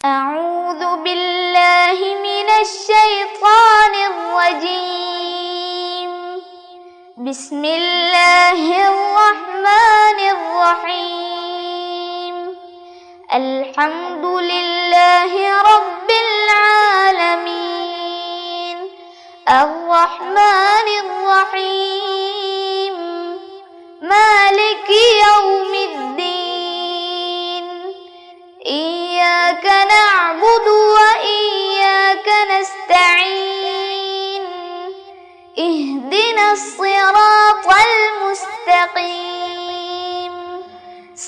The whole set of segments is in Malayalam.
أعوذ بالله من الشيطان الرجيم. بسم الله الرحمن الرحيم. الحمد لله رب العالمين. الرحمن الرحيم. مالك يوم الدين. إياك نعبد وإياك نستعين. اهدنا الصراط المستقيم.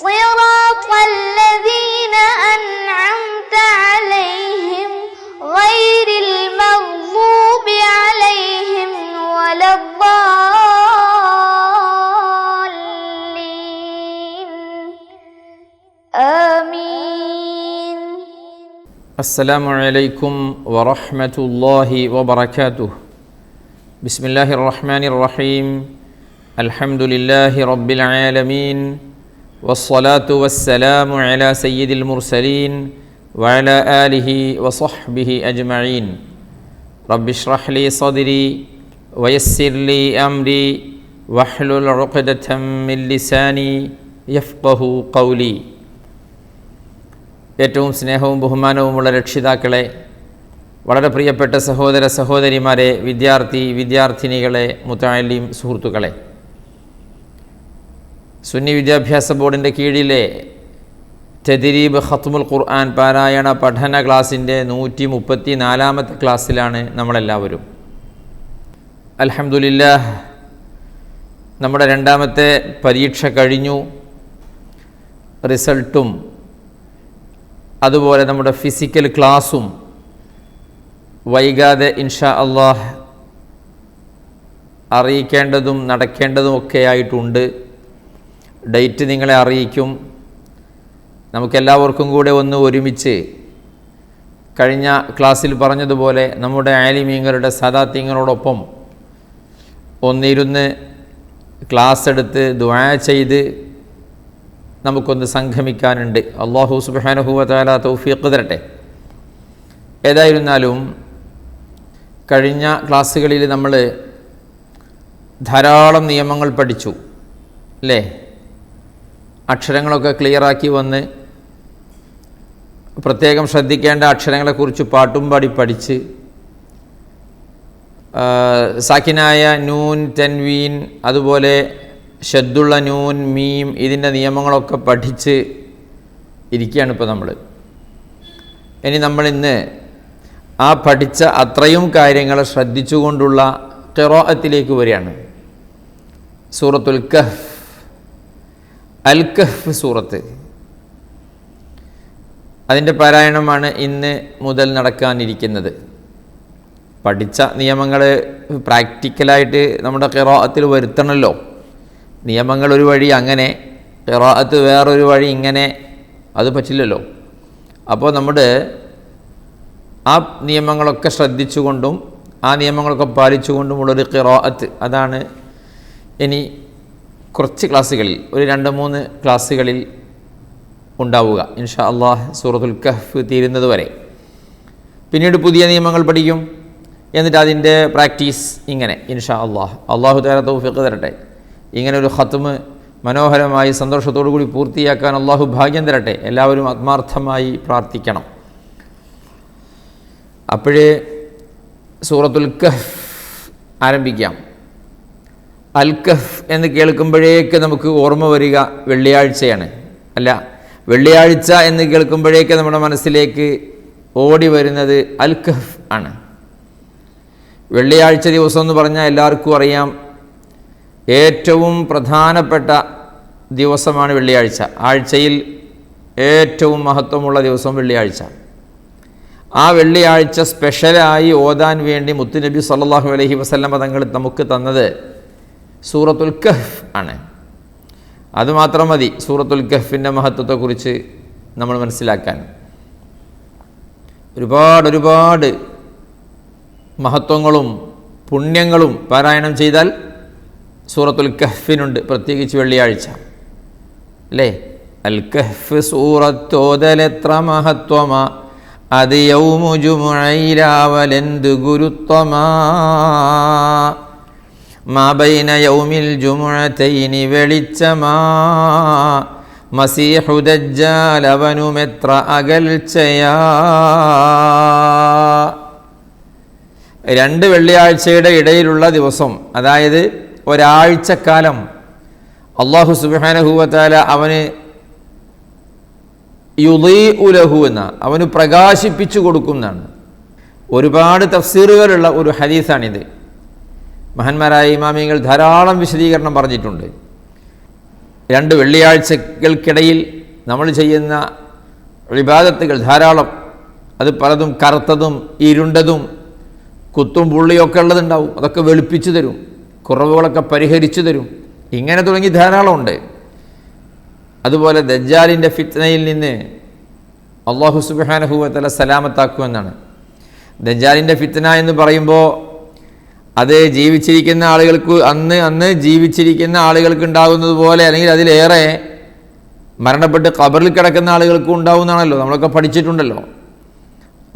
صراط الذين أنعمت عليهم غير المغضوب عليهم ولا الضالين. آمين. السلام عليكم ورحمة الله وبركاته. بسم الله الرحمن الرحيم. الحمد لله رب العالمين، والصلاة والسلام على سيد المرسلين وعلى آله وصحبه أجمعين. رب اشرح لي صدري ويسر لي أمري واحلل عقدة من لساني يفقه قولي. ഏറ്റവും സ്നേഹവും ബഹുമാനവുമുള്ള രക്ഷിതാക്കളെ, വളരെ പ്രിയപ്പെട്ട സഹോദര സഹോദരിമാരെ, വിദ്യാർത്ഥിനികളെ, മുതഅല്ലിം സുഹൃത്തുക്കളെ, സുന്നി വിദ്യാഭ്യാസ ബോർഡിൻ്റെ കീഴിലെ തദ്രീബ് ഖത്മുൽ ഖുർആൻ പാരായണ പഠന ക്ലാസിൻ്റെ 134ാമത്തെ ക്ലാസ്സിലാണ് നമ്മളെല്ലാവരും. അൽഹംദുലില്ലാഹ്, നമ്മുടെ രണ്ടാമത്തെ പരീക്ഷ കഴിഞ്ഞു. റിസൾട്ടും അതുപോലെ നമ്മുടെ ഫിസിക്കൽ ക്ലാസ്സും വൈകാതെ ഇൻഷാ അല്ലാഹ് അറിയിക്കേണ്ടതും നടക്കേണ്ടതുമൊക്കെ ആയിട്ടുണ്ട്. ഡേറ്റ് നിങ്ങളെ അറിയിക്കും. നമുക്കെല്ലാവർക്കും കൂടെ ഒന്ന് ഒരുമിച്ച് കഴിഞ്ഞ ക്ലാസ്സിൽ പറഞ്ഞതുപോലെ നമ്മുടെ ആലിമീങ്ങളുടെ സാദാത്യങ്ങളോടൊപ്പം ഒന്നിരുന്ന് ക്ലാസ് എടുത്ത് ദുആ ചെയ്ത് നമുക്കൊന്ന് സംഗമിക്കാനുണ്ട്. അല്ലാഹു സുബ്ഹാനഹു വ തആല തൗഫീഖ് തരട്ടെ. ഏതായിരുന്നാലും കഴിഞ്ഞ ക്ലാസ്സുകളിൽ നമ്മൾ ധാരാളം നിയമങ്ങൾ പഠിച്ചു അല്ലേ? അക്ഷരങ്ങളൊക്കെ ക്ലിയറാക്കി വന്ന് പ്രത്യേകം ശ്രദ്ധിക്കേണ്ട അക്ഷരങ്ങളെക്കുറിച്ച് പാട്ടും പാടി പഠിച്ച് സാക്കിനായ നൂൻ, തൻവീൻ, അതുപോലെ ഷദ്ദുള്ള നൂൻ, മീം, ഇതിൻ്റെ നിയമങ്ങളൊക്കെ പഠിച്ച് ഇരിക്കുകയാണ് ഇപ്പോൾ നമ്മൾ. ഇനി നമ്മളിന്ന് ആ പഠിച്ച അത്രയും കാര്യങ്ങൾ ശ്രദ്ധിച്ചുകൊണ്ടുള്ള ഖിറാഅത്തിലേക്ക് വരികയാണ്. സൂറത്തുൽ കഹ്ഫ്, അൽ കഹ്ഫ് സൂറത്ത്, അതിൻ്റെ പാരായണമാണ് ഇന്ന് മുതൽ നടക്കാനിരിക്കുന്നത്. പഠിച്ച നിയമങ്ങൾ പ്രാക്ടിക്കലായിട്ട് നമ്മുടെ ഖിറാഅത്തിൽ വരുത്തണമല്ലോ. നിയമങ്ങൾ ഒരു വഴി അങ്ങനെ, ഖിറാഅത്ത് വേറൊരു വഴി ഇങ്ങനെ, അത് പറ്റില്ലല്ലോ. അപ്പോൾ നമ്മുടെ ആ നിയമങ്ങളൊക്കെ ശ്രദ്ധിച്ചുകൊണ്ടും ആ നിയമങ്ങളൊക്കെ പാലിച്ചുകൊണ്ടുമുള്ളൊരു ഖിറാഅത്ത്, അതാണ് ഇനി കുറച്ച് ക്ലാസ്സുകളിൽ, ഒരു 2-3 ക്ലാസ്സുകളിൽ ഉണ്ടാവുക ഇൻഷാ അല്ലാഹ്, സൂറത്തുൽ കഹ്ഫ് തീരുന്നത് വരെ. പിന്നീട് പുതിയ നിയമങ്ങൾ പഠിക്കും. എന്നിട്ട് അതിൻ്റെ പ്രാക്ടീസ് ഇങ്ങനെ ഇൻഷാ അല്ലാഹ്. അല്ലാഹു തആല തൗഫീഖ് തരട്ടെ. ഇങ്ങനെ ഒരു ഖത്മ് മനോഹരമായി സന്തോഷത്തോടു കൂടി പൂർത്തിയാക്കാൻ അല്ലാഹു ഭാഗ്യം തരട്ടെ. എല്ലാവരും ആത്മാർത്ഥമായി പ്രാർത്ഥിക്കണം. അപ്പോഴേ സൂറത്തുൽ കഹ്ഫ് ആരംഭിക്കാം. അൽ കഹ്ഫ് എന്ന് കേൾക്കുമ്പോഴേക്ക് നമുക്ക് ഓർമ്മ വരിക വെള്ളിയാഴ്ചയാണ്. അല്ല, വെള്ളിയാഴ്ച എന്ന് കേൾക്കുമ്പോഴേക്ക് നമ്മുടെ മനസ്സിലേക്ക് ഓടി വരുന്നത് അൽ കഹ്ഫ് ആണ്. വെള്ളിയാഴ്ച ദിവസം എന്ന് പറഞ്ഞാൽ എല്ലാവർക്കും അറിയാം, ഏറ്റവും പ്രധാനപ്പെട്ട ദിവസമാണ് വെള്ളിയാഴ്ച. ആഴ്ചയിൽ ഏറ്റവും മഹത്വമുള്ള ദിവസം വെള്ളിയാഴ്ച. ആ വെള്ളിയാഴ്ച സ്പെഷ്യലായി ഓതാൻ വേണ്ടി മുത്തുനബി സല്ലല്ലാഹു അലൈഹി വസല്ലം തങ്ങൾ നമുക്ക് തന്നത് സൂറത്തുൽ കഹ്ഫ് ആണ്. അതുമാത്രം മതി സൂറത്തുൽ കഹ്ഫിൻ്റെ മഹത്വത്തെക്കുറിച്ച് നമ്മൾ മനസ്സിലാക്കാൻ. ഒരുപാട് മഹത്വങ്ങളും പുണ്യങ്ങളും പാരായണം ചെയ്താൽ സൂറത്തുൽ കഹ്ഫിനുണ്ട്, പ്രത്യേകിച്ച് വെള്ളിയാഴ്ച അല്ലേ? അൽ കഹ്ഫ് സൂറത്തോതലെത്ര മഹത്വമാ അത് യൗമു ജുമുഅയിലാവലെന്ത് ഗുരുത്വമാ മാ ബൈന യൗമിൽ ജുമുഅതൈനി വെളിച്ചമാ മസീഹു ദജ്ജാൽ അവനുമെത്ര അകൽച്ചയാ. 2 വെള്ളിയാഴ്ചയുടെ ഇടയിലുള്ള ദിവസം, അതായത് ഒരാഴ്ചക്കാലം അല്ലാഹു സുബ്ഹാനഹു വ തആല അവന് യുളീഉ ലഹു എന്ന അവന് പ്രകാശിപ്പിച്ചു കൊടുക്കുന്നതാണ്. ഒരുപാട് തഫ്സീറുകളുള്ള ഒരു ഹദീസാണിത്. മഹാന്മാരായ ഇമാമിയങ്ങൾ ധാരാളം വിശദീകരണം പറഞ്ഞിട്ടുണ്ട്. 2 വെള്ളിയാഴ്ചകൾക്കിടയിൽ നമ്മൾ ചെയ്യുന്ന ഇബാദത്തുകൾ ധാരാളം, അത് പലതും കറുത്തതും ഇരുണ്ടതും കുത്തും പുള്ളിയൊക്കെ ഉള്ളതുണ്ടാവും. അതൊക്കെ വെളുപ്പിച്ചു തരും, കുറവുകളൊക്കെ പരിഹരിച്ചു തരും. ഇങ്ങനെ തുടങ്ങി ധാരാളമുണ്ട്. അതുപോലെ ദജ്ജാലിൻ്റെ ഫിത്നയിൽ നിന്ന് അല്ലാഹു സുബ്ഹാനഹു വ തആല സലാമത്താക്കുമെന്നാണ്. ദജ്ജാലിൻ്റെ ഫിത്ന എന്ന് പറയുമ്പോൾ അത് ജീവിച്ചിരിക്കുന്ന ആളുകൾക്ക് അന്ന് ജീവിച്ചിരിക്കുന്ന ആളുകൾക്ക് ഉണ്ടാകുന്നത് പോലെ, അല്ലെങ്കിൽ അതിലേറെ മരണപ്പെട്ട് ഖബറിൽ കിടക്കുന്ന ആളുകൾക്കും ഉണ്ടാവുന്നതാണല്ലോ, നമ്മളൊക്കെ പഠിച്ചിട്ടുണ്ടല്ലോ.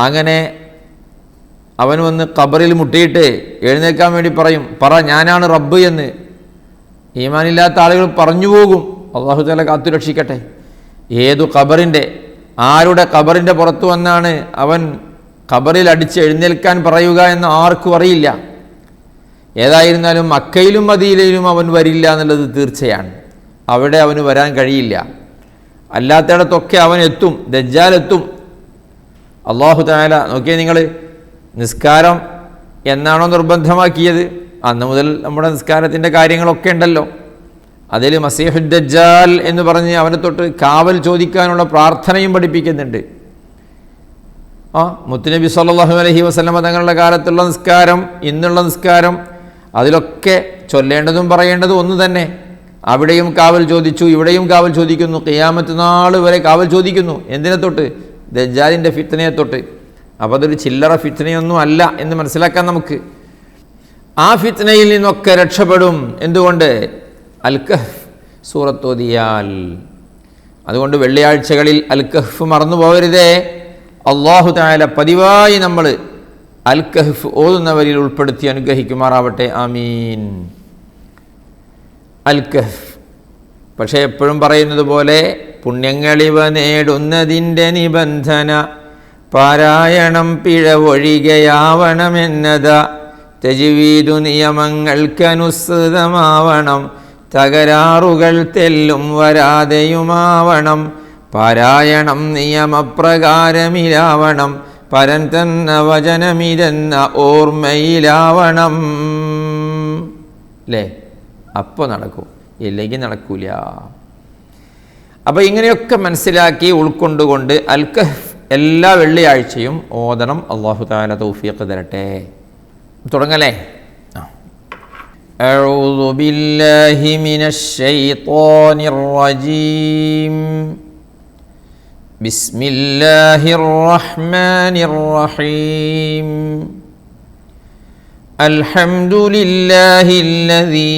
അങ്ങനെ അവൻ വന്ന് ഖബറിൽ മുട്ടിയിട്ട് എഴുന്നേൽക്കാൻ വേണ്ടി പറയും, പറ ഞാനാണ് റബ്ബ് എന്ന്. ഈമാനില്ലാത്ത ആളുകൾ പറഞ്ഞു പോകും. അല്ലാഹു തആല കാത്തു രക്ഷിക്കട്ടെ. ഏതു ഖബറിൻ്റെ, ആരുടെ ഖബറിൻ്റെ പുറത്തു വന്നാണ് അവൻ ഖബറിൽ അടിച്ച് എഴുന്നേൽക്കാൻ പറയുക എന്ന് ആർക്കും അറിയില്ല. ഏതായിരുന്നാലും മക്കയിലും മദീനയിലും അവൻ വരില്ല എന്നുള്ളത് തീർച്ചയാണ്. അവിടെ അവന് വരാൻ കഴിയില്ല. അല്ലാത്തയിടത്തൊക്കെ അവൻ എത്തും, ദജ്ജാൽ എത്തും. അല്ലാഹു തആല നോക്കിയേ നിങ്ങൾ, നിസ്കാരം എന്നാണോ നിർബന്ധമാക്കിയത്, അന്ന് മുതൽ നമ്മുടെ നിസ്കാരത്തിൻ്റെ കാര്യങ്ങളൊക്കെ ഉണ്ടല്ലോ. അതിൽ മസീഹു ദജ്ജാൽ എന്ന് പറഞ്ഞ് അവനെ തൊട്ട് കാവൽ ചോദിക്കാനുള്ള പ്രാർത്ഥനയും പഠിപ്പിക്കുന്നുണ്ട്. മുത്തുനബി സല്ലല്ലാഹു അലൈഹി വസല്ലമ തങ്ങളുടെ കാലത്തുള്ള നിസ്കാരം, ഇന്നുള്ള നിസ്കാരം, അതിലൊക്കെ ചൊല്ലേണ്ടതും പറയേണ്ടതും ഒന്ന് തന്നെ. അവിടെയും കാവൽ ചോദിച്ചു, ഇവിടെയും കാവൽ ചോദിക്കുന്നു, ഖിയാമത്ത് നാൾ വരെ കാവൽ ചോദിക്കുന്നു. എന്തിനെ തൊട്ട്? ദജ്ജാലിൻ്റെ ഫിത്നയെ തൊട്ട്. അപ്പോൾ അതൊരു ചില്ലറ ഫിത്നയൊന്നും അല്ല എന്ന് മനസ്സിലാക്കാൻ നമുക്ക്. ആ ഫിത്നയിൽ നിന്നൊക്കെ രക്ഷപ്പെടും. എന്തുകൊണ്ട്? അൽ കഹ്ഫ് സൂറത്ത് ഓതിയാൽ. അതുകൊണ്ട് വെള്ളിയാഴ്ചകളിൽ അൽ കഹ്ഫ് മറന്നു പോകരുതേ. അല്ലാഹു തആല പതിവായി നമ്മൾ അൽ കഹ്ഫ് ഓതുന്നവരിൽ ഉൾപ്പെടുത്തി അനുഗ്രഹിക്കുമാറാവട്ടെ. ആമീൻ. അൽ കഹ്ഫ്. പക്ഷേ എപ്പോഴും പറയുന്നത് പോലെ പുണ്യങ്ങളിവ നേടുന്നതിൻ്റെ നിബന്ധന പാരായണം പിഴവൊഴികയാവണമെന്നത. തജ്വീദു നിയമങ്ങൾക്കനുസൃതമാവണം, തകരാറുകൾ തെല്ലും വരാതെയുമാവണം. പാരായണം നിയമപ്രകാരമിലാവണം, പരൻ തന്ന വചനമിതെന്ന ഓർമ്മയിലാവണം. അല്ലേ? അപ്പോൾ നടക്കും, ഇല്ലെങ്കിൽ നടക്കൂല. അപ്പോൾ ഇങ്ങനെയൊക്കെ മനസ്സിലാക്കി ഉൾക്കൊണ്ടുകൊണ്ട് അൽ കഹ്ഫ് എല്ലാ വെള്ളിയാഴ്ചയും ഓതണം. അല്ലാഹു തആല തൗഫീഖ് തരട്ടെ. തുടങ്ങല്ലേ? അഊദു ബില്ലാഹി മിനശ് ശൈത്വാനിർ റജീം. ബിസ്മില്ലാഹിർ റഹ്മാനിർ റഹീം. അൽഹംദുലില്ലാഹില്ലദീ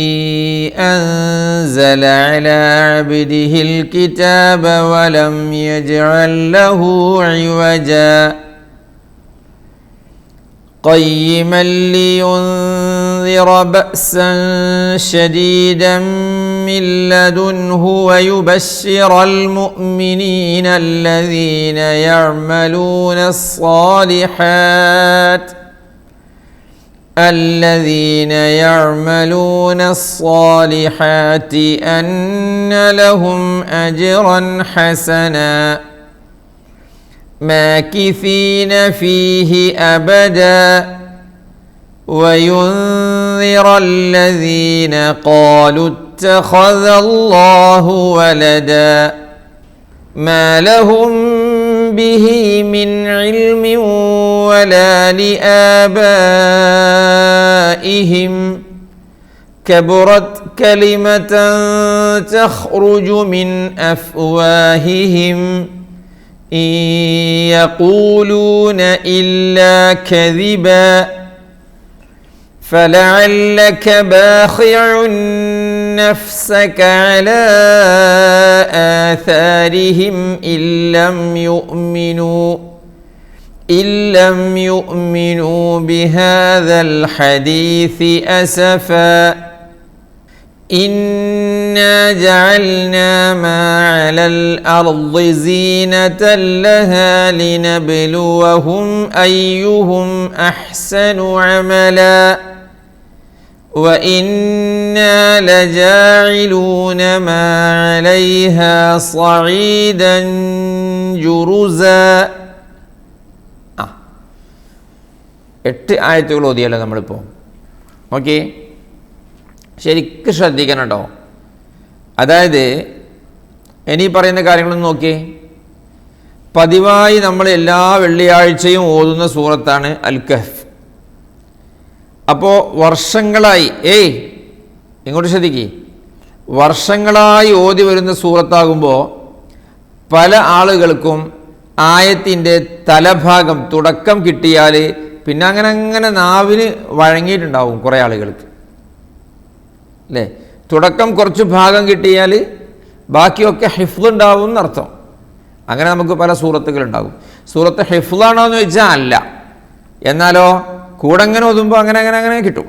അൻസല അലാ അബ്ദിഹിൽ കിതാബ വലം യജ്അൽ ലഹു ഇവജാ قيما لينذر بأسا شديدا من لدنه ويبشر المؤمنين الذين يعملون الصالحات أن لهم أجرا حسنا ماكثين فيه أبدا وينذر الذين قالوا اتخذ الله ولدا ما لهم به من علم ولا لآبائهم كبرت كلمة تخرج من أفواههم إن يقولون إلا كذبا فلعلك باخع نفسك على آثارهم إن لم يؤمنوا ഇല്ലം യുഅ്മിനൂ ബിഹാദൽ ഹദീസി അസഫാ ഇന്നാ ജഅൽനാ മാ അലൽ അർളി സീനതൻ ലഹാ ലിനബ്ലുവഹും അയ്യുഹും അഹ്സനു അമലാ وَإِنَّا لَجَاعِلُونَ مَا عَلَيْهَا صَعِيدًا جُرُزًا 8 ആയത്തുകൾ ഓതിയല്ലോ നമ്മളിപ്പോൾ. ഓക്കെ, ശരിക്കും ശ്രദ്ധിക്കണം കേട്ടോ. അതായത് ഇനി പറയുന്ന കാര്യങ്ങളൊന്നും നോക്കിയേ. പതിവായി നമ്മൾ എല്ലാ വെള്ളിയാഴ്ചയും ഓതുന്ന സൂറത്താണ് അൽ കഹ്ഫ്. അപ്പോൾ വർഷങ്ങളായി ഇങ്ങോട്ട് ശ്രദ്ധിക്കുക, വർഷങ്ങളായി ഓതി വരുന്ന സൂറത്താകുമ്പോൾ പല ആളുകൾക്കും ആയത്തിൻ്റെ തലഭാഗം തുടക്കം കിട്ടിയാൽ പിന്നെ അങ്ങനെ നാവിന് വഴങ്ങിയിട്ടുണ്ടാവും കുറേ ആളുകൾക്ക്, അല്ലേ? തുടക്കം കുറച്ച് ഭാഗം കിട്ടിയാൽ ബാക്കിയൊക്കെ ഹിഫ്ള് ഉണ്ടാവും എന്നർത്ഥം. അങ്ങനെ നമുക്ക് പല സൂറത്തുകളുണ്ടാകും. സൂറത്ത് ഹിഫ്ളാണോ എന്ന് ചോദിച്ചാൽ അല്ല, എന്നാലോ കൂടെ അങ്ങനെ ഓതുമ്പോൾ അങ്ങനെ കിട്ടും.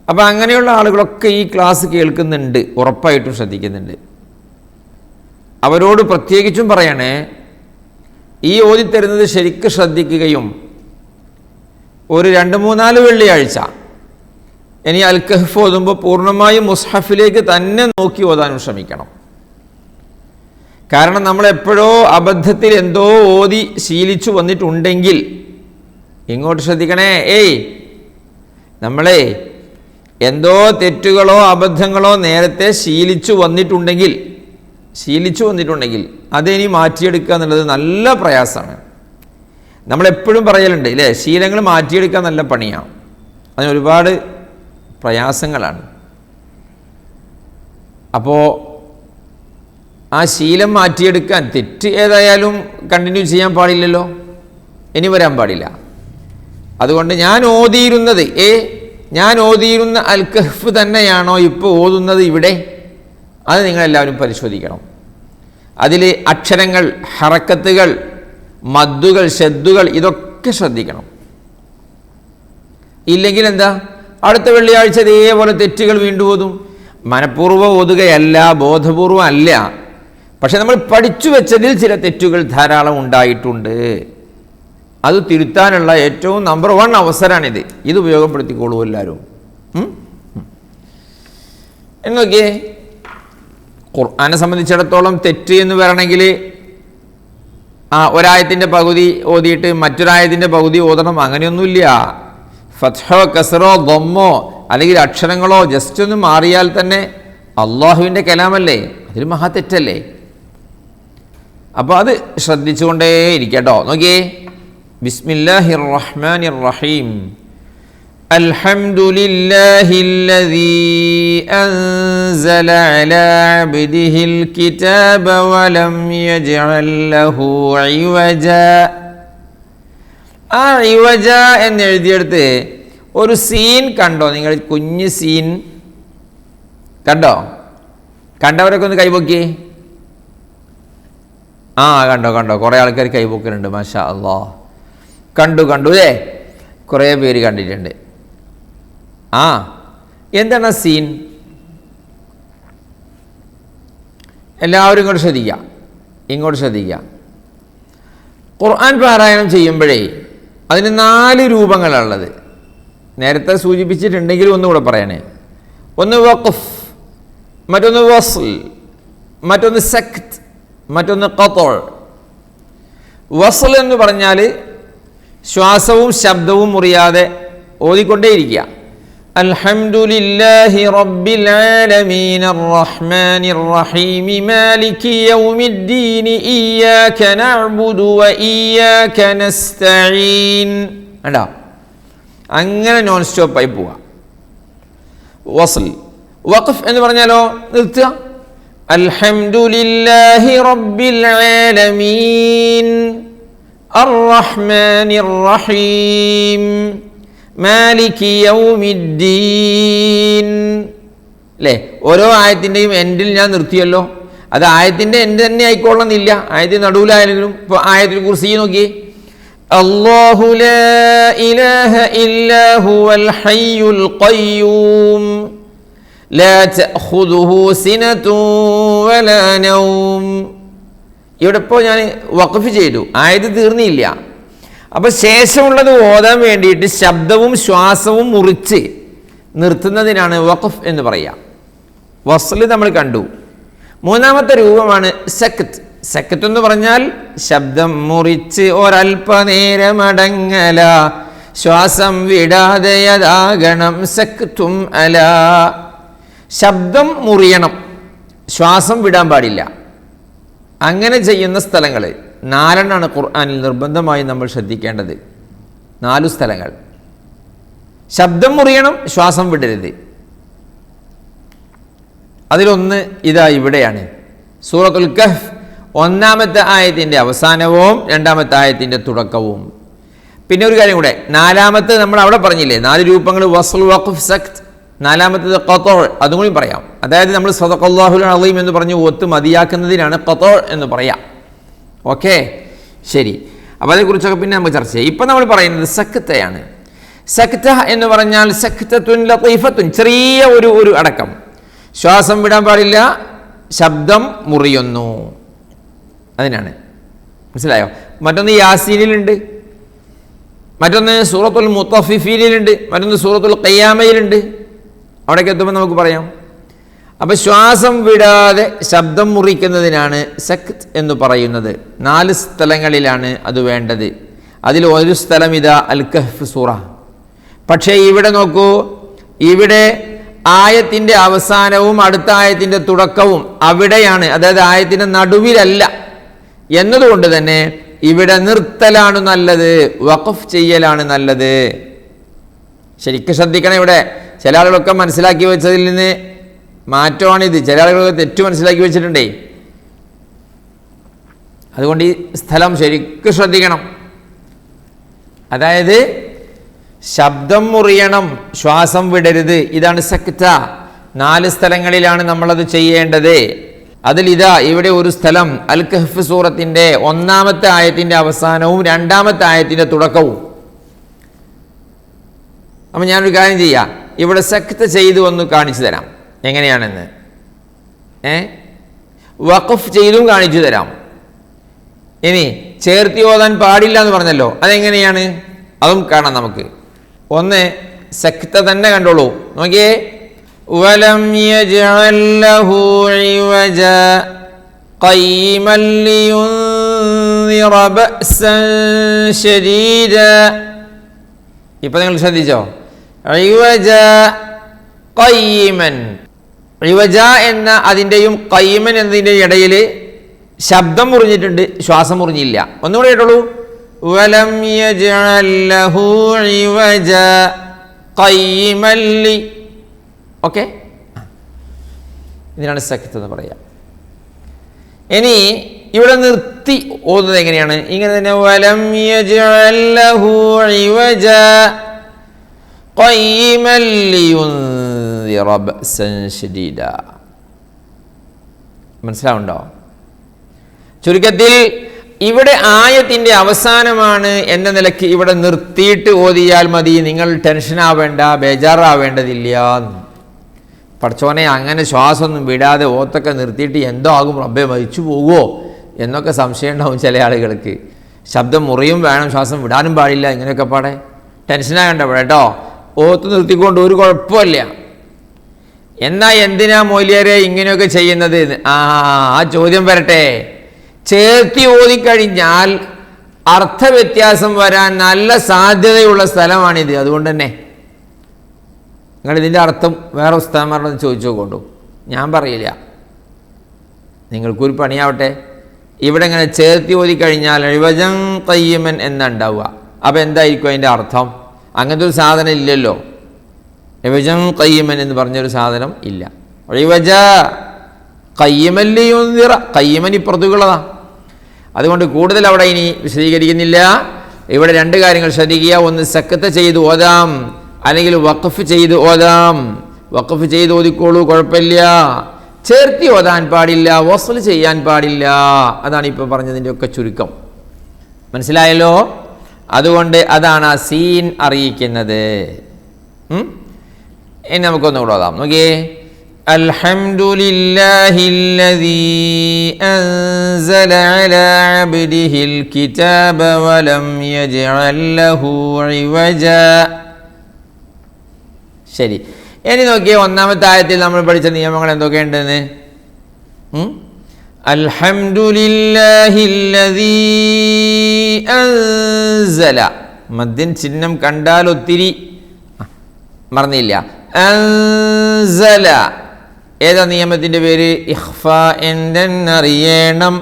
അപ്പോൾ അങ്ങനെയുള്ള ആളുകളൊക്കെ ഈ ക്ലാസ് കേൾക്കുന്നുണ്ട്, ഉറപ്പായിട്ടും ശ്രദ്ധിക്കുന്നുണ്ട്. അവരോട് പ്രത്യേകിച്ചും പറയണേ, ഈ ഓതിത്തരുന്നത് ശരിക്കും ശ്രദ്ധിക്കുകയും ഒരു 2-3-4 വെള്ളിയാഴ്ച ഇനി അൽ കഹ്ഫ് ഓതുമ്പോൾ പൂർണ്ണമായും മുസ്ഹഫിലേക്ക് തന്നെ നോക്കി ഓതാനും ശ്രമിക്കണം. കാരണം നമ്മളെപ്പോഴോ അബദ്ധത്തിൽ എന്തോ ഓതി ശീലിച്ചു വന്നിട്ടുണ്ടെങ്കിൽ, ഇങ്ങോട്ട് ശ്രദ്ധിക്കണേ, നമ്മളെ എന്തോ തെറ്റുകളോ അബദ്ധങ്ങളോ നേരത്തെ ശീലിച്ചു വന്നിട്ടുണ്ടെങ്കിൽ അതിനി മാറ്റിയെടുക്കുക എന്നുള്ളത് നല്ല പ്രയാസമാണ്. നമ്മളെപ്പോഴും പറയലുണ്ട് ഇല്ലേ, ശീലങ്ങൾ മാറ്റിയെടുക്കാൻ നല്ല പണിയാണ്, അതിന് ഒരുപാട് പ്രയാസങ്ങളാണ്. അപ്പോൾ ആ ശീലം മാറ്റിയെടുക്കാൻ, തെറ്റ് ഏതായാലും കണ്ടിന്യൂ ചെയ്യാൻ പാടില്ലല്ലോ, ഇനി വരാൻ പാടില്ല. അതുകൊണ്ട് ഞാൻ ഓതിയിരുന്ന അൽ കഹ്ഫ് തന്നെയാണോ ഇപ്പോൾ ഓതുന്നത് ഇവിടെ? അത് നിങ്ങളെല്ലാവരും പരിശോധിക്കണം. അതിൽ അക്ഷരങ്ങൾ, ഹറക്കത്തുകൾ, മദ്ദുകൾ, ഷദ്ദുകൾ ഇതൊക്കെ ശ്രദ്ധിക്കണം. ഇല്ലെങ്കിൽ എന്താ, അടുത്ത വെള്ളിയാഴ്ച ഇതേപോലെ തെറ്റുകൾ വീണ്ടും ഓതും. മനഃപൂർവ്വം ഓതുകയല്ല, ബോധപൂർവം അല്ല, പക്ഷെ നമ്മൾ പഠിച്ചു വെച്ചതിൽ ചില തെറ്റുകൾ ധാരാളം ഉണ്ടായിട്ടുണ്ട്. അത് തിരുത്താനുള്ള ഏറ്റവും നമ്പർ 1 അവസരമാണിത്. ഇത് ഉപയോഗപ്പെടുത്തിക്കോളൂ എല്ലാവരും. എന്നൊക്കെ ഖുർആനെ സംബന്ധിച്ചിടത്തോളം തെറ്റ് എന്ന് പറയണമെങ്കിൽ ഒരായത്തിൻ്റെ പകുതി ഓതിയിട്ട് മറ്റൊരായത്തിൻ്റെ പകുതി ഓതണം, അങ്ങനെയൊന്നുമില്ല. ഫത്ഹോ കസറോ ദമ്മോ അല്ലെങ്കിൽ അക്ഷരങ്ങളോ ജസ്റ്റ് ഒന്ന് മാറിയാൽ തന്നെ അള്ളാഹുവിൻ്റെ കലാമല്ലേ, അതിൽ മഹാ തെറ്റല്ലേ. അപ്പോൾ അത് ശ്രദ്ധിച്ചുകൊണ്ടേ ഇരിക്കട്ടോ. നോക്കിയേ, ബിസ്മില്ലാഹിർ റഹ്മാനിർ റഹീം. അൽഹംദുലില്ലാഹില്ലദീ അൻസല അലാ അബ്ദിഹിൽ കിതാബ വലം യജ്അൽ ലഹു ഇവജ. ആ ഇവജ എന്ന് എഴുതിയെടുത്ത് ഒരു സീൻ കണ്ടോ നിങ്ങൾ? കുഞ്ഞ് സീൻ കണ്ടോ? കണ്ടവരൊക്കെ ഒന്ന് കൈപൊക്കി. കണ്ടോ കുറേ ആൾക്കാർ കൈപൊക്കലുണ്ട്. മാഷാ അല്ലാഹ്. കണ്ടു അല്ലേ? കുറേ പേര് കണ്ടിട്ടുണ്ട്. എന്താണ് സീൻ? എല്ലാവരും ഇങ്ങോട്ട് ശ്രദ്ധിക്കുക. ഖുർആൻ പാരായണം ചെയ്യുമ്പോഴേ അതിന് 4 രൂപങ്ങളുള്ളത്. നേരത്തെ സൂചിപ്പിച്ചിട്ടുണ്ടെങ്കിൽ ഒന്നുകൂടെ പറയണേ. ഒന്ന് വഖഫ്, മറ്റൊന്ന് വസ്ൽ, മറ്റൊന്ന് സക്ത്, മറ്റൊന്ന് ഖത്അ. വസ്ൽ എന്ന് പറഞ്ഞാൽ ശ്വാസവും ശബ്ദവും മുറിയാതെ ഓതിക്കൊണ്ടേയിരിക്കുക. അൽഹംദുലില്ലാഹി റബ്ബിൽ ആലമീൻ അർറഹ്മാനിർ റഹീം മാലികി യൗമിദ്ദീൻ ഇയ്യാക നഅ്ബുദു വ ഇയ്യാക നസ്തഈൻ. കണ്ടോ? അങ്ങനെ നോൺ സ്റ്റോപ്പായി പോവുക. വസ്ൽ. വഖഫ് എന്ന് പറഞ്ഞാലോ നിർത്തുക. അൽഹംദുലില്ലാഹി റബ്ബിൽ ആലമീൻ അർറഹ്മാനിർ റഹീം മാലികി യൗമിദ്ദീൻ. അല്ലേ? ഓരോ ആയത്തിൻ്റെയും എൻഡിൽ ഞാൻ നിർത്തിയല്ലോ. അത് ആയത്തിൻ്റെ എൻഡ് തന്നെ ആയിക്കൊള്ളണമെന്നില്ല. ആയത്തിൻ്റെ നടുവിലായാലും ഇപ്പോൾ ആയത്തിൽ കുർസി നോക്കി, അല്ലാഹു ലാ ഇലാഹ ഇല്ലാ ഹുവൽ ഹയ്യുൽ ഖയ്യൂം ലാ തഅഖുദുഹു സിനതുൻ വലാ നൗം. ഇവിടെ ഇപ്പോൾ ഞാൻ വഖഫ് ചെയ്തു, ആയത് തീർന്നില്ല. അപ്പോൾ ശേഷമുള്ളത് ഓതാൻ വേണ്ടിയിട്ട് ശബ്ദവും ശ്വാസവും മുറിച്ച് നിർത്തുന്നതിനാണ് വഖഫ് എന്ന് പറയുക. വസ്ല് നമ്മൾ കണ്ടു. മൂന്നാമത്തെ രൂപമാണ് സക്ത്. സക്ത് എന്ന് പറഞ്ഞാൽ ശബ്ദം മുറിച്ച് ഒരൽപനേരമടങ്ങല, ശ്വാസം വിടാതെയതാകണം സക്തും അല. ശബ്ദം മുറിയണം, ശ്വാസം വിടാൻ പാടില്ല. അങ്ങനെ ചെയ്യുന്ന സ്ഥലങ്ങൾ 4 ഖുർആനിൽ നിർബന്ധമായി നമ്മൾ ശ്രദ്ധിക്കേണ്ടത്. 4 സ്ഥലങ്ങൾ ശബ്ദം മുറിയണം, ശ്വാസം വിടരുത്. അതിലൊന്ന് ഇതാ ഇവിടെയാണ്, സൂറത്തുൽ കഹ്ഫ് 1-ാമത്തെ ആയത്തിൻ്റെ അവസാനവും 2-ാമത്തെ ആയത്തിൻ്റെ തുടക്കവും. പിന്നെ ഒരു കാര്യം കൂടെ, 4-ാമത്തെ നമ്മൾ അവിടെ പറഞ്ഞില്ലേ 4 രൂപങ്ങൾ, വസ്ൽ, വഖഫ്, സക്ത്. 4-ാമത്തേത് ഖത്അ, അതും കൂടി പറയാം. അതായത് നമ്മൾ സദഖല്ലാഹുൽ അളീം എന്ന് പറഞ്ഞ് ഒത്ത് മതിയാക്കുന്നതിനാണ് ഖത്അ എന്ന് പറയാം. ഓക്കെ, ശരി. അപ്പോൾ അതേക്കുറിച്ചൊക്കെ പിന്നെ നമുക്ക് ചർച്ച ചെയ്യാം. ഇപ്പം നമ്മൾ പറയുന്നത് സക്തയാണ്. സക്ത എന്ന് പറഞ്ഞാൽ സക്തത്തുൻ ലതീഫത്തുൻ, ചെറിയ ഒരു അടക്കം. ശ്വാസം വിടാൻ പാടില്ല, ശബ്ദം മുറിയുന്നു, അതിനാണ്. മനസ്സിലായോ? മറ്റൊന്ന് യാസീനിലുണ്ട്, മറ്റൊന്ന് സൂറത്തുൽ മുത്തഫിഫീനിലുണ്ട്, മറ്റൊന്ന് സൂറത്തുൽ ഖിയാമയിലുണ്ട്. അവിടേക്ക് എത്തുമ്പോൾ നമുക്ക് പറയാം. അപ്പോൾ ശ്വാസം വിടാതെ ശബ്ദം മുറിക്കുന്നതിനാണ് സക്ത് എന്ന് പറയുന്നത്. 4 സ്ഥലങ്ങളിലാണ് അത് വേണ്ടത്. അതിൽ ഒരു സ്ഥലം ഇതാ അൽ കഹ്ഫ് സൂറ. പക്ഷേ ഇവിടെ നോക്കൂ, ഇവിടെ ആയത്തിൻ്റെ അവസാനവും അടുത്ത ആയത്തിൻ്റെ തുടക്കവും അവിടെയാണ്, അതായത് ആയത്തിൻ്റെ നടുവിലല്ല. എന്നതുകൊണ്ട് തന്നെ ഇവിടെ നിർത്തലാണ് നല്ലത്, വഖഫ് ചെയ്യലാണ് നല്ലത്. ശരിക്കും ശ്രദ്ധിക്കണം. ഇവിടെ ചില ആളുകളൊക്കെ മനസ്സിലാക്കി വെച്ചതിൽ നിന്ന് മാറ്റമാണിത്. ചില ആളുകളൊക്കെ തെറ്റു മനസ്സിലാക്കി വെച്ചിട്ടുണ്ടേ. അതുകൊണ്ട് ഈ സ്ഥലം ശരിക്കും ശ്രദ്ധിക്കണം. അതായത് ശബ്ദം മുറിയണം, ശ്വാസം വിടരുത്. ഇതാണ് സക്ത. 4 സ്ഥലങ്ങളിലാണ് നമ്മളത് ചെയ്യേണ്ടത്. അതിൽ ഇതാ ഇവിടെ ഒരു സ്ഥലം അൽ കഹ്ഫ് സൂറത്തിൻ്റെ 1-ാമത്തെ ആയത്തിൻ്റെ അവസാനവും 2-ാമത്തെ ആയത്തിൻ്റെ തുടക്കവും. അപ്പം ഞാനൊരു കാര്യം ചെയ്യാം, ഇവിടെ സക്ത ചെയ്തു ഒന്ന് കാണിച്ചു തരാം എങ്ങനെയാണെന്ന്. വഖഫ് ചെയ്തും കാണിച്ചു തരാം. ഇനി ചേർത്തി ഓതാൻ പാടില്ല എന്ന് പറഞ്ഞല്ലോ, അതെങ്ങനെയാണ് അതും കാണാം നമുക്ക്. ഒന്ന് സക്ത തന്നെ കണ്ടോളൂ, നോക്കിയേ. വലം യജ്അൽ ലഹു ഇവജ ഖയ്യിമൻ ലിയുൻദിറ ബഅസൻ ശദീദ. ഇപ്പം നിങ്ങൾ ശ്രദ്ധിച്ചോ? ഇവജ ഖയ്യിമൻ, ഇവജ എന്ന അതിൻ്റെയും ഖയ്യിമൻ എന്നതിൻ്റെയും ഇടയിൽ ശബ്ദം മുറിഞ്ഞിട്ടുണ്ട്, ശ്വാസം മുറിഞ്ഞില്ല. ഒന്നുകൂടെ കേട്ടോളൂ. വലം യജ്അൽ ലഹു ഇവജ ഖയ്യിമൻ ലി. ഓക്കെ, ഇതിനാണ് സക്ത് എന്ന് പറയാം. ഇനി ഇവിടെ നിർത്തി ഓതുന്നത് എങ്ങനെയാണ്? ഇങ്ങനെ തന്നെ. വലം യജ്അൽ ലഹു ഇവജ ഖയ്യിമൻ ലിയുൻദിറ ബഅസൻ ശദീദ. മനസ്സിലാവുണ്ടോ? ചുരുക്കത്തിൽ ഇവിടെ ആയത്തിൻ്റെ അവസാനമാണ് എന്ന നിലയ്ക്ക് ഇവിടെ നിർത്തിയിട്ട് ഓതിയാൽ മതി. നിങ്ങൾ ടെൻഷൻ ആവേണ്ട, ബേജാറാവേണ്ടതില്ല. പടച്ചോനെ, അങ്ങനെ ശ്വാസമൊന്നും വിടാതെ ഓത്തൊക്കെ നിർത്തിയിട്ട് എന്തോ ആകും, റബ്ബെ മരിച്ചു പോകുമോ എന്നൊക്കെ സംശയം ഉണ്ടാവും ചില ആളുകൾക്ക്. ശബ്ദം മുറിയും വേണം, ശ്വാസം വിടാനും പാടില്ല, ഇങ്ങനെയൊക്കെ പാടെ ടെൻഷനാകണ്ട കേട്ടോ. ഓത്ത് നിർത്തിക്കൊണ്ട് ഒരു കുഴപ്പമില്ല. എന്നാൽ എന്തിനാ മൗലിയാരെ ഇങ്ങനെയൊക്കെ ചെയ്യുന്നത്? ആ ചോദ്യം വരട്ടെ. ചേർത്തി ഓതിക്കഴിഞ്ഞാൽ അർത്ഥവ്യത്യാസം വരാൻ നല്ല സാധ്യതയുള്ള സ്ഥലമാണിത്. അതുകൊണ്ട് തന്നെ നിങ്ങളിതിൻ്റെ അർത്ഥം വേറെ ഉസ്താദന്മാരോട് ചോദിച്ചു കൊണ്ടു, ഞാൻ പറയില്ല. നിങ്ങൾക്കൊരു പണിയാവട്ടെ. ഇവിടെ ഇങ്ങനെ ചേർത്തി ഓതിക്കഴിഞ്ഞാൽ ഇവജൻ ഖയ്യിമൻ എന്നുണ്ടാവുക. അപ്പോൾ എന്തായിരിക്കും അതിൻ്റെ അർത്ഥം? അങ്ങനത്തെ ഒരു സാധനം ഇല്ലല്ലോ. ഇവജൻ ഖയ്യിമൻ എന്ന് പറഞ്ഞൊരു സാധനം ഇല്ല. ഇവജ ഖയ്യിമൻ ലിയുൻദിറ, ഖയ്യിമൻ ഇപ്പുറത്തുള്ളതാ. അതുകൊണ്ട് കൂടുതൽ അവിടെ ഇനി വിശദീകരിക്കുന്നില്ല. ഇവിടെ 2 കാര്യങ്ങൾ ശ്രദ്ധിക്കുക. ഒന്ന് സക്ത ചെയ്ത് ഓതാം, അല്ലെങ്കിൽ വഖഫ് ചെയ്ത് ഓതാം. വഖഫ് ചെയ്ത് ഓതിക്കോളൂ, കുഴപ്പമില്ല. ചേർത്തി ഓതാൻ പാടില്ല, വസ്ൽ ചെയ്യാൻ പാടില്ല. അതാണ് ഇപ്പോൾ പറഞ്ഞതിൻ്റെ ഒക്കെ ചുരുക്കം. മനസ്സിലായല്ലോ? അതുകൊണ്ട് അതാണ് ആ സീൻ അറിയിക്കുന്നത്. ഇനി നമുക്കൊന്നുകൂടെ ഓതാം. നോക്കിയേ, അൽഹംദുലില്ലാഹില്ലദീ അൻസല അലാ അബ്ദിഹിൽ കിതാബ വലം യജ്അൽ ലഹു ഇവജാ. ശരി, ഇനി നോക്കിയേ, ഒന്നാമത്തെ ആയത്തിൽ നമ്മൾ പഠിച്ച നിയമങ്ങൾ എന്തൊക്കെയുണ്ടെന്ന്. അൽഹംദുലില്ലാഹില്ലദീ അൻസല, മദ്ദിൻ ചിഹ്നം കണ്ടാൽ ഒത്തിരി മറന്നില്ല. അൻസല ഏതാ നിയമത്തിൻ്റെ പേര്? ഇഖ്ഫാ എന്നറിയണം,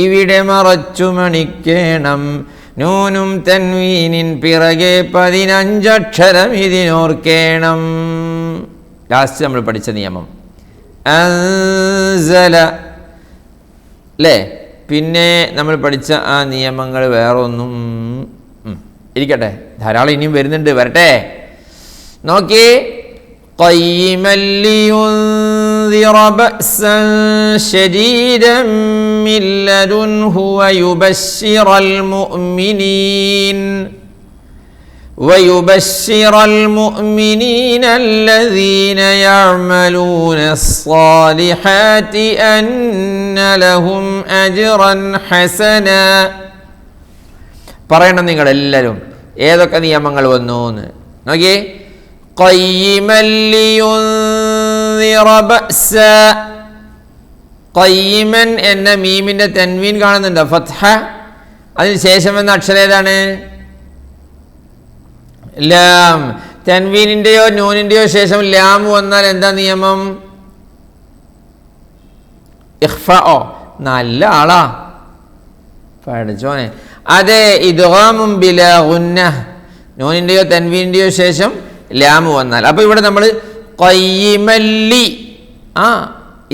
ഇവിടെ മറച്ചു മണിക്കണം. നൂനും തൻവീനിൻ പിറകെ 15 അക്ഷരം ഇതിനോർക്കേണം. ലാസ്റ്റ് നമ്മൾ പഠിച്ച നിയമം അൻസല അല്ലേ. പിന്നെ നമ്മൾ പഠിച്ച ആ നിയമങ്ങൾ വേറൊന്നും ഇരിക്കട്ടെ, ധാരാളം ഇനിയും വരുന്നുണ്ട്, വരട്ടെ. നോക്കി, ഖയ്യിമൻ ലിയുൻദിറ ബഅസൻ ശദീദൻ മിൻ ലദുൻഹു ويبشر المؤمنين الذين يعملون الصالحات أن لهم أجرا حسنا. പറയണം നിങ്ങളെല്ലാവരും ഏതൊക്കെ നിയമങ്ങൾ വന്നു എന്ന്. നോക്കിയേ, ഖയ്യിമൻ ലിയുൻദിറ ബഅസ. ഖയ്യിമൻ എന്ന മീമിൻ്റെ തൻവീൻ കാണുന്നുണ്ടോ? ഫത്ഹ. അതിന് ശേഷം എന്ന അക്ഷരം ഏതാണ്? ലാം. തൻവീനിൻ്റെയോ നൂനിൻ്റെയോ ശേഷം ലാം വന്നാൽ എന്താ നിയമം? ഇഖ്ഫാഓ. നല്ല ആളാ പഠിച്ചോനെ. അതെ, ഇദ്ഗാമും ബിലാ ഗുന്ന. നൂനിൻ്റെയോ തൻവീനിൻ്റെയോ ശേഷം ലാം വന്നാൽ. അപ്പോൾ ഇവിടെ നമ്മൾ ഖയ്യിമൻ ലി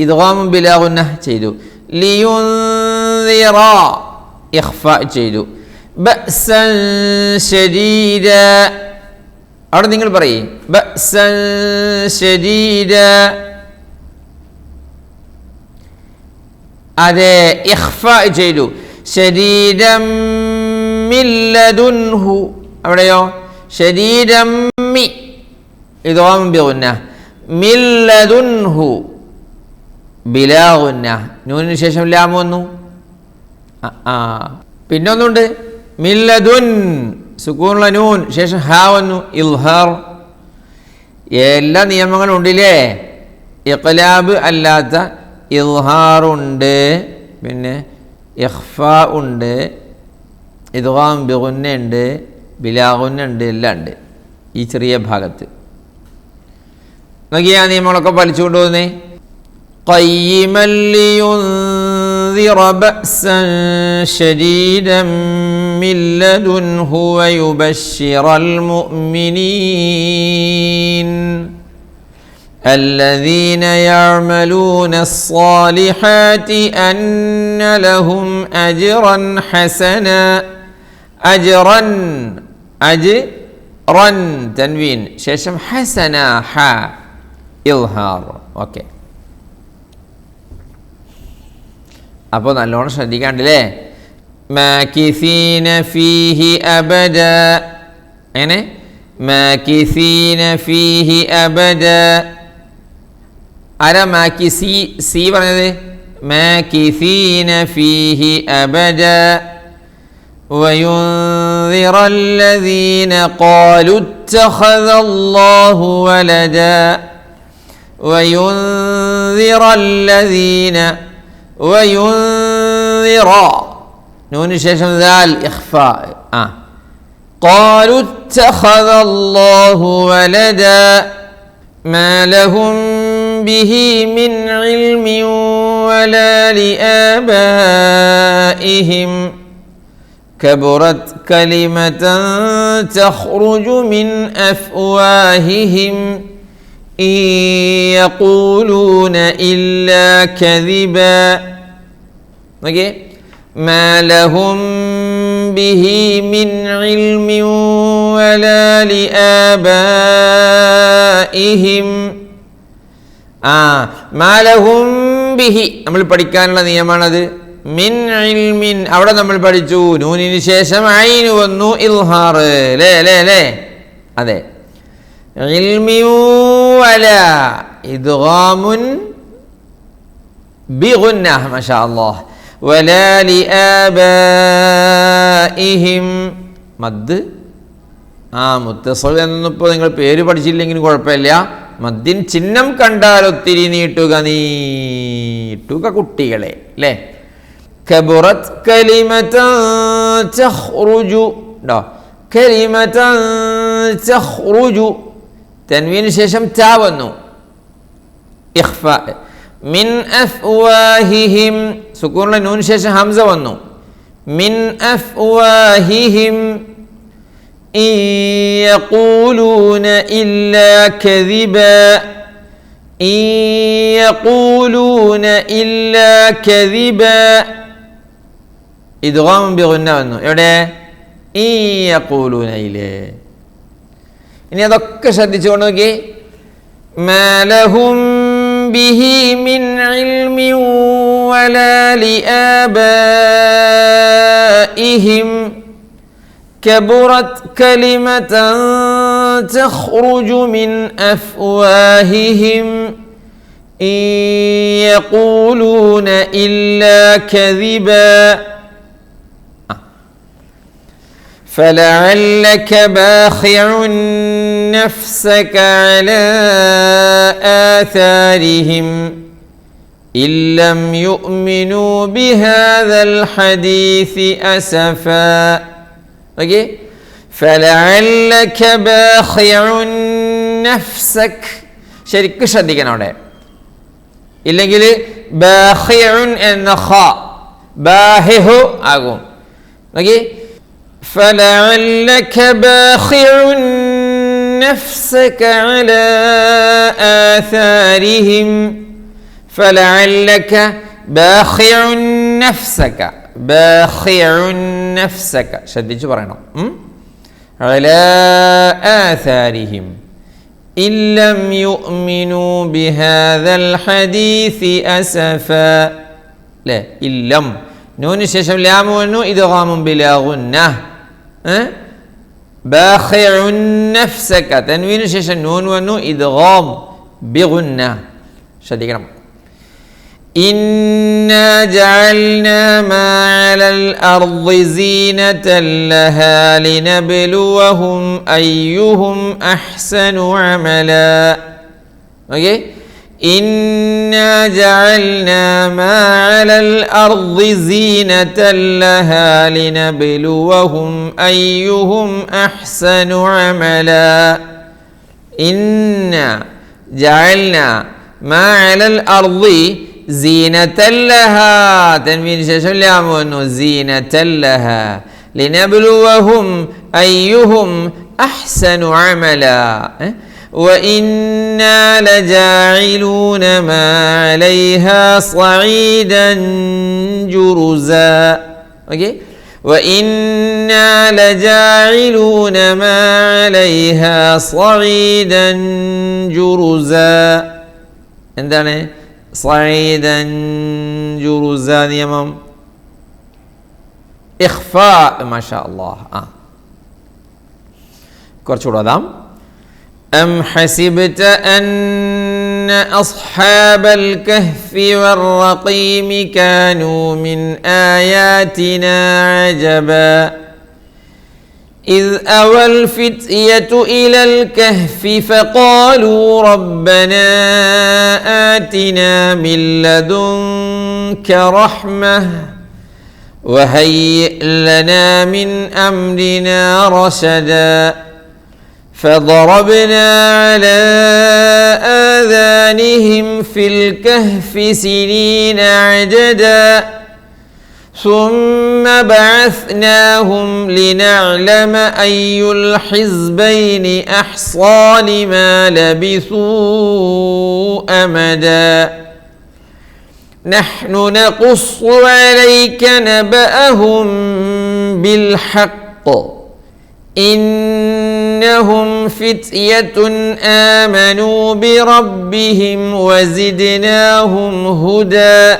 ഇദ്ഗാമും ബിലാ ഗുന്ന ചെയ്തു. ലിയുൻദിറ ഇഖ്ഫാ ചെയ്തു. ബഅസൻ ശദീദ, അവിടെ നിങ്ങൾ പറയേ ബഅസൻ ശദീദ. അതെ, ഇഖ്ഫാ ചെയ്തു. ശദീദം മിൻ ലദുൻഹു, അവിടെയോ ശദീദം മി ഇദ്ഗാം ബിഗുന്ന. മിൻ ലദുൻഹു ബിലാ ഗുന്ന. നൂനിന് ശേഷം ലാം വന്നു. പിന്നൊന്നുണ്ട്, മിൻ ലദുൻ സുക്കൂനുള്ള നൂൻ ശേഷം ഹാ വന്നു, ഇൽഹാർ. എല്ലാ നിയമങ്ങളും ഉണ്ടില്ലേ. ഇഖ്ലാബ് അല്ലാത്ത ഇൽഹാറുണ്ട്, പിന്നെ ഇഖ്ഫാ ഉണ്ട്, ഇദ്ഗാം ബിഗുന്ന ഉണ്ട്, ബിലാ ഗുന്ന ഉണ്ട്, എല്ലാം ഉണ്ട് ഈ ചെറിയ ഭാഗത്ത്. നോക്കി, ആ നിയമങ്ങളൊക്കെ പഠിച്ചുകൊണ്ട് പോകുന്നേ. ഖയ്യിമൻ ലിയുൻദിറ ബഅസൻ ശദീദൻ മിൻ ലദുൻഹു വയുബശ്ശിറൽ മുഅ്മിനീൻ الذين يعملون الصالحات أن لهم أجرا حسنا. أجرا تنوين شاشم حسنا حا إظهار. ഓക്കെ, അപ്പോൾ നല്ലോണം ശ്രദ്ധിക്കാണ്ടല്ലേ. മാകിസീന ഫീഹി അബദ. എങ്ങനെ? മാകിസീന ഫീഹി അബദ. ആരാ മാകിസി സി പറഞ്ഞത്? മാകിസീന ഫീഹി അബദ. وينذر الذين قالوا اتخذ الله ولدا. وينذر الذين وينذر نون شاشم ذال إخفاء. قالوا اتخذ الله ولدا ما لهم به من علم ولا لآبائهم كبرت كلمة تخرج من أفواههم إن يقولون إلا كذبا. okay. ما لهم به من علم ولا لآبائهم. മാ ലഹും ബിഹി നമ്മൾ പഠിക്കാനുള്ള നിയമമാണത്. മിൻ ഇൽമിൻ അവിടെ നമ്മൾ പഠിച്ചു നൂനിന് ശേഷം ഐന് വന്നു ഇൽഹാർ ലേ അതെ ഇൽമി വല ഇദ്ഗാമുൻ ബിഗുന്ന മാഷാ അല്ലാഹ് വലാ ലിആബാഇഹിം മദ് മുത്തസൽ എന്നപ്പോൾ നിങ്ങൾ പേര് പഠിച്ചില്ലെങ്കിലും കുഴപ്പമില്ല. മദ്ദിൻ ചിഹ്നം കണ്ടാൽ ഒത്തിരി നീട്ടുക കുട്ടികളെ അല്ലേ. കബറത് കലിമതൻ തഖ്റുജു കലിമതൻ തഖ്റുജു തൻവീന് ശേഷം ത വന്നു ഇഖ്ഫാ. മിൻ അഫ്വാഹിഹിം സുക്കൂനിലെ നൂന് ശേഷം ഹംസ വന്നു മിൻ അഫ്വാഹിഹിം إن يقولون إلا كذبا إن يقولون إلا كذبا إدغام بغنة വന്നു എവിടെ إن يقولون إلا. ഇനി അതൊക്കെ ശ്രദ്ധിച്ചുകൊണ്ട് നോക്കി ما لهم به من علم ولا لآبائهم كبرت كلمة تخرج من أفواههم إن يقولون إلا كذبا فلعلك باخع نفسك على آثارهم إن لم يؤمنوا بهذا الحديث أسفا. ഓക്കെ فلعلك باخع نفسك ശരിക്കും ശ്രദ്ധിക്കണം അവിടെ ഇല്ലെങ്കിൽ ബാഖിഉൻ എന്ന ഖ ബാഹിഹു ആകും. ഓക്കെ فلعلك باخع نفسك على آثارهم فلعلك باخع نفسك ബാഖിഉൻ നഫ്സക ശ്രദ്ധിച്ചു പറയണം. അലാ ആഥാരിഹിം ഇല്ലം യുഅ്മിനൂ ബിഹാദൽ ഹദീസി അസഫാ ലെ ഇല്ലം നൂന് ശേഷം ലാം വന്നു ഇദ്ഗാമുൻ ബിലാ ഗുന്ന ബാഖിഉൻ നഫ്സക തൻവീന് ശേഷം നൂൻ വന്നു ഇദ്ഗാം ബിഗുന്ന ശ്രദ്ധിക്കണം. إنا جعلنا ما على الأرض زينة لها لنبلوهم أيهم أحسن عملا. okay? إنا جعلنا ما على الأرض زينة لها لنبلوهم أيهم أحسن عملا. إنا جعلنا ما على الأرض زينة لها تنوين شاشة لامون زينة لها لنبلوهم أيهم أحسن عملا وإنا لجاعلون ما عليها صعيدا جرزا. okay? وإنا لجاعلون ما عليها صعيدا جرزا. എന്താണ് صعيدا جرزا നിയമം ഇഖ്ഫാ മാഷാ അല്ലാഹ്. കുറച്ചുകൂടെ അതാം أم حسبت أن أصحاب الكهف والرقيم كانوا من آياتنا عجبا إذ أوى الفتية إلى الكهف فقالوا ربنا آتنا من لدنك رحمة وهيئ لنا من أمرنا رشدا فضربنا على آذانهم في الكهف سنين عددا ثم بعثناهم لنعلم أي الحزبين أحصى لما لبثوا أمدا نحن نقص عليك نبأهم بالحق إنهم فتية آمنوا بربهم وزدناهم هدى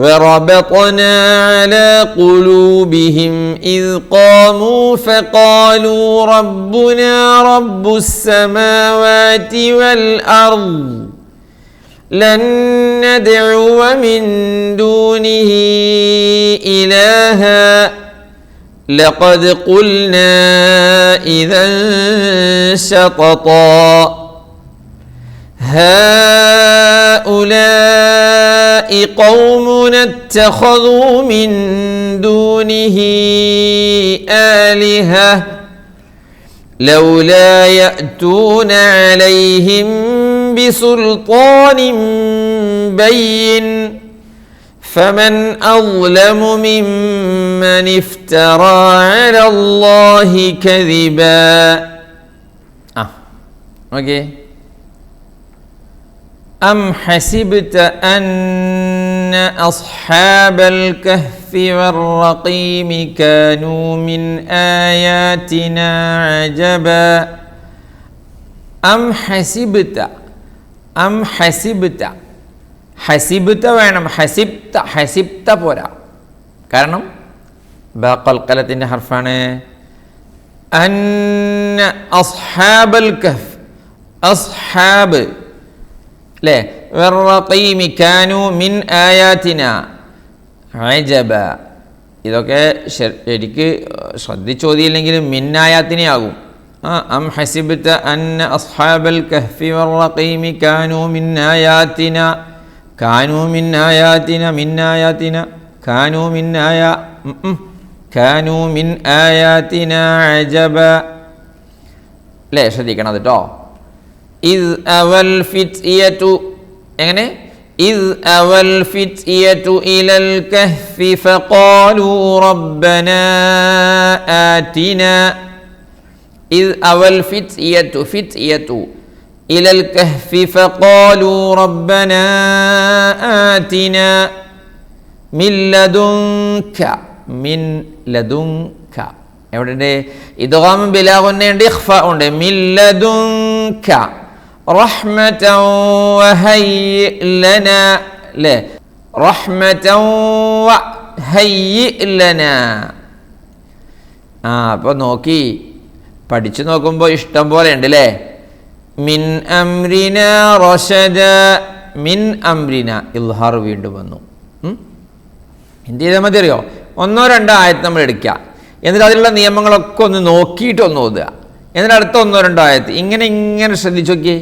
وربطنا على قلوبهم إذ قاموا فقالوا ربنا رب السماوات والأرض لن ندعو من دونه إلها لقد قلنا إذا شططا هؤلاء قومنا اتخذوا من دونه آلهة لولا يأتون عليهم بسلطان بين فمن أظلم ممن افترى على الله كذبا. اوكي. أم حسبت أن أصحاب الكهف والرقيم كانوا من آياتنا عجبا أم حسبت ഹസിബ്ത വേണം, ഹസിബ്ത പോരാ. കാരണം ബഖൽഖലത്തിൻ്റെ ഹർഫാണ്. അന്ന അസ്ഹാബൽ കഹ്ഫ്, അസ്ഹാബ് അല്ലേ, വറഖീമി കാനൂ മിൻ ആയാതിന അജബ. ഇതൊക്കെ ശരിക്ക് ശ്രദ്ധിച്ചോതിയില്ലെങ്കിൽ മിൻ ആയാത്തിനെയാകും. أم حسبت أن أصحاب الكهف والرقيم كانوا من آياتنا كانوا من آياتنا عجبا. لا ശ്രദ്ധിക്കണം കേട്ടോ. إذ أوى الفتية എങ്ങനെ إذ أوى الفتية إلى الكهف فقالوا ربنا آتنا إذ أوى الفتية إلى الكهف فقالوا ربنا آتنا من لدنك എവിടെ ഇദ്ഗാം ബിലാ ഗുന്നയുണ്ട്, ഇഖ്ഫ ഉണ്ട്. മിൻ ലദുൻക റഹ്മതൻ വഹയ്യി ലനാ ലെ റഹ്മതൻ വഹയ്യി ലനാ. അപ്പോൾ നോക്കി പഠിച്ചു നോക്കുമ്പോൾ ഇഷ്ടം പോലെ ഉണ്ട് അല്ലേ. മിൻ അംരിന റഷദ, മിൻ അംരിന ഇൽഹാർ വീണ്ടും വന്നു. എന്ത് ചെയ്താൽ മതി അറിയോ? 1-2 ആയത്ത് നമ്മൾ എടുക്കുക, എന്നിട്ട് അതിലുള്ള നിയമങ്ങളൊക്കെ ഒന്ന് നോക്കിയിട്ട് ഒന്ന് ഓതുക, എന്നിട്ട് അടുത്ത 1-2 ആയത്ത് ഇങ്ങനെ ശ്രദ്ധിച്ചു നോക്കിയേ.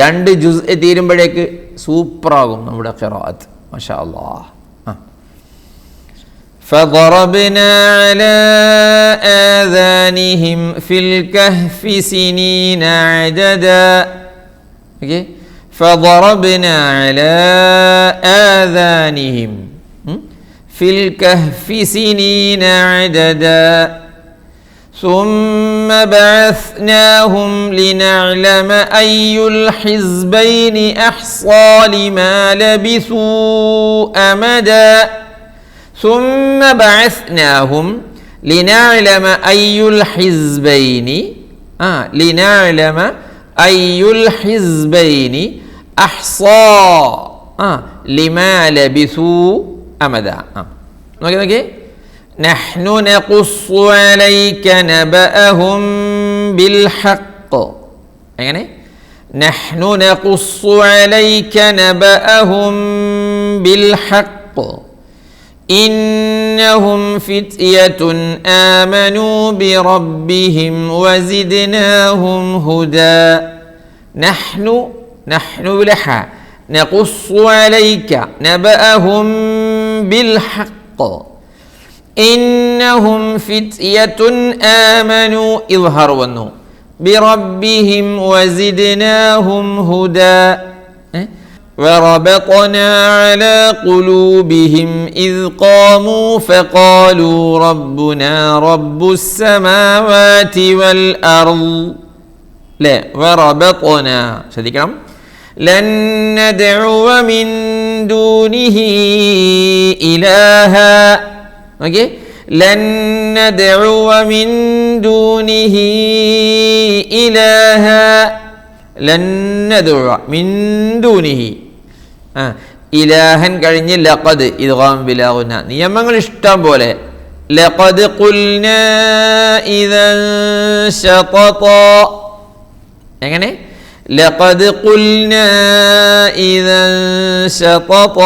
2 ജുസ് തീരുമ്പോഴേക്ക് സൂപ്പറാകും നമ്മുടെ ഖിറാഅത്ത്. മാഷാ അല്ലാഹ്. فضربنا على آذانهم في الكهف سنين عددا. فضربنا على آذانهم في الكهف سنين عددا ثم بعثناهم لنعلم أي الحزبين أحصى لما لبثوا أمدا ثم بعثناهم لنعلم أي الحزبين أحصى لما لبثوا أمدا. നോക്കി نحن نقص عليك نبأهم بالحق. എങ്ങനെ نحن نقص عليك نبأهم بالحق إنهم فتية آمنوا بربهم وزدناهم هدى. نحن بلحى نقص عليك نبأهم بالحق إنهم فتية آمنوا إظهر ونو بربهم وزدناهم هدى. وربطنا على قلوبهم إذ قاموا فقالوا ربنا رب السماوات والأرض. لا وربطنا ശ്രദ്ധിക്കണം. لن ندعو من دونه إلها. ഓക്കേ, لن ندعو من دونه إلها. لن ندعو من دونه ഇലാഹൻ കഴിഞ്ഞ് ലഖദ് ഇദ്ഗാം ബിലാ ഗുന്ന. നിയമങ്ങൾ ഇഷ്ടം പോലെ. ലഖദ് ഖുൽനാ ഇദൻ ശതത. എങ്ങനെ? ലഖദ് ഖുൽനാ ഇദൻ ശതത.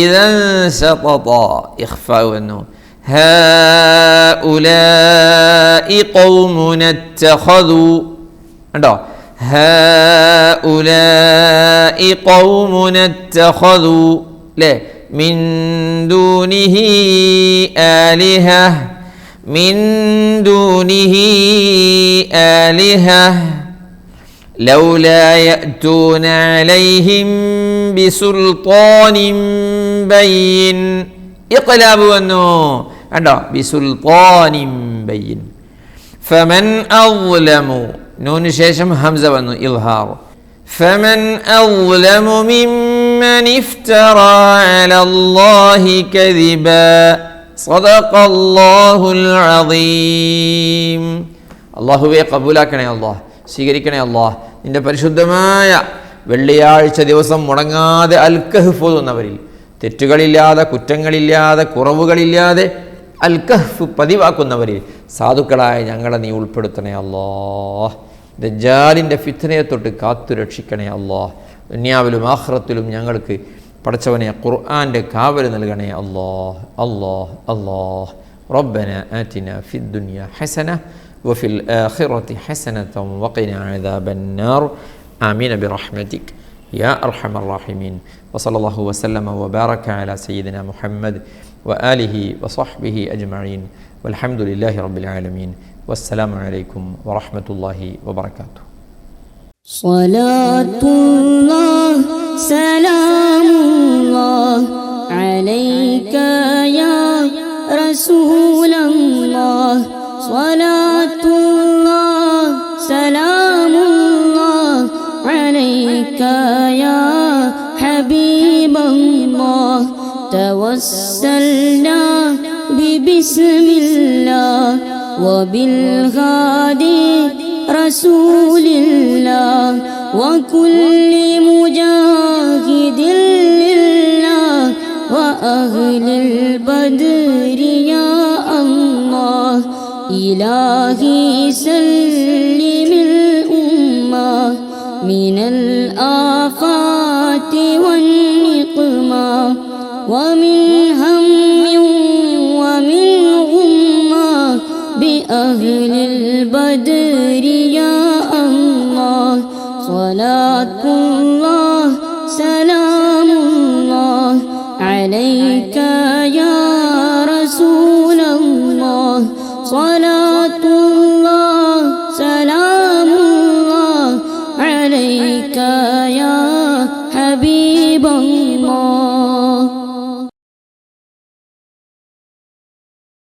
ഇദൻ ശതത ഇഖ്ഫാ വന്നു. ഹഉലാഇ ഖൗമുന ഇത്തഖദു. കണ്ടോ? ഹഉലാഇ ഖൗമുന ഇത്തഖദു ലെ മിൻ ദൂനിഹി ആലിഹ മിൻ ദൂനിഹി ആലിഹ ലൗലാ യഅ്തൂന അലൈഹിം ബിസുൽത്താനിൻ ബയ്യിൻ. ഇഖ്ലാബ് വന്നു. കണ്ടോ? ബിസുൽത്താനിൻ ബയ്യിൻ. ഫമൻ അസ്ലമു. നൂന് ശേഷം ഹംസ വന്നു, ഇൽഹാർ. ഫമൻ അസ്ലമു മിമ്മൻ ഇഫ്തറ അലല്ലാഹി കദിബ. സദഖല്ലാഹുൽ അസീം. അല്ലാഹുവേ കബൂലാക്കണേ അല്ലാഹ്, സ്വീകരിക്കണേ അല്ലാഹ്. നിന്റെ പരിശുദ്ധമായ വെള്ളിയാഴ്ച ദിവസം മുടങ്ങാതെ അൽ കഹ്ഫ് ഓതുന്നവരിൽ, തെറ്റുകളില്ലാതെ കുറ്റങ്ങളില്ലാതെ കുറവുകളില്ലാതെ അൽ കഹ്ഫ് പതിവാക്കുന്നവരിൽ സാധുക്കളായ ഞങ്ങളെ നീ ഉൾപ്പെടുത്തണേ അല്ലാഹ്. ദജ്ജാലിൻ്റെ ഫിത്നയെ തൊട്ട് കാത്തു രക്ഷിക്കണേ അല്ലാഹ്. ദുനിയാവിലും ആഖിറത്തിലും ഞങ്ങൾക്ക് പടച്ചവനെ ഖുർആൻ്റെ കാവൽ നൽകണേ അല്ലാഹ്. അല്ലാഹ് അല്ലാഹ്. റബ്ബന ആതിന ഫിദ്ദുനിയ ഹസന വഫിൽ ആഖിറതി ഹസനതൻ വഖിനാ അദാബന്നാർ. ആമീൻ ബിറഹ്മതിക യാ അർഹമർ റഹീമീൻ. വസല്ലല്ലാഹു വസല്ലമ വബാറക അലാ സയ്യിദിന മുഹമ്മദ് വആലിഹി വസഹ്ബിഹി അജ്മഈൻ. വൽഹംദുലില്ലാഹി റബ്ബിൽ ആലമീൻ. വസ്സലാമു അലൈക്കും വറഹ്മത്തുള്ളാഹി വബറകാതുഹു. സ്വലാത്തുല്ലാഹ് സലാമുല്ലാഹ് അലൈക യാ റസൂലല്ലാഹ്. സ്വലാത്തുല്ലാഹ് സലാമുല്ലാഹ് അലൈക യാ ഹബീബല്ലാഹ്. توسلنا ببسم الله وبالهادي رسول الله وكل مجاهد لله وأهل البدر يا الله. إلهي سلم الأمة من الآفات والنقمة ومن هم ومن غمة بأهل البدر يا الله. صلاة الله سلام الله عليك يا رسول الله. صلاة الله سلام الله عليك يا حبيب الله.